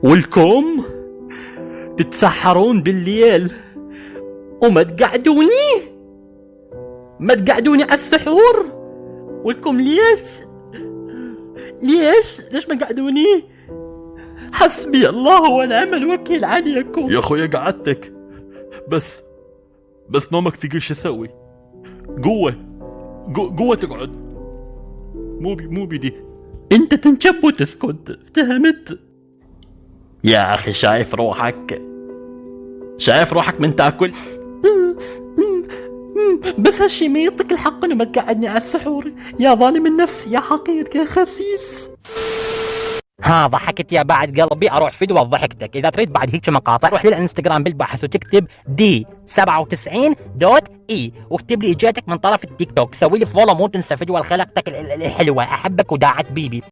ولكم تتسحرون بالليل وما تقعدوني، ما تقعدوني على السحور. ولكم ليش ما قعدوني؟ حسبي الله ونعم الوكيل عليكم. يا اخويا قعدتك بس نومك ثقيل، شو اسوي؟ قوة تقعد، مو بيدي. انت تنشب وتسكت، فهمت؟ يا اخي شايف روحك من تاكل. بس هالشي ما يعطيك الحق انه ما تقعدني على السحور يا ظالم النفس، يا حقير، يا خسيس. ها ضحكت يا بعد قلبي، اروح فيديو ضحكتك. اذا تريد بعد هيك مقاطع روح للانستغرام بالبحث وتكتب D97.E واكتب لي اجابتك من طرف التيك توك. سوي لي فولو، مو تنسى فيديو خلقتك الحلوه. احبك وداعت بيبي.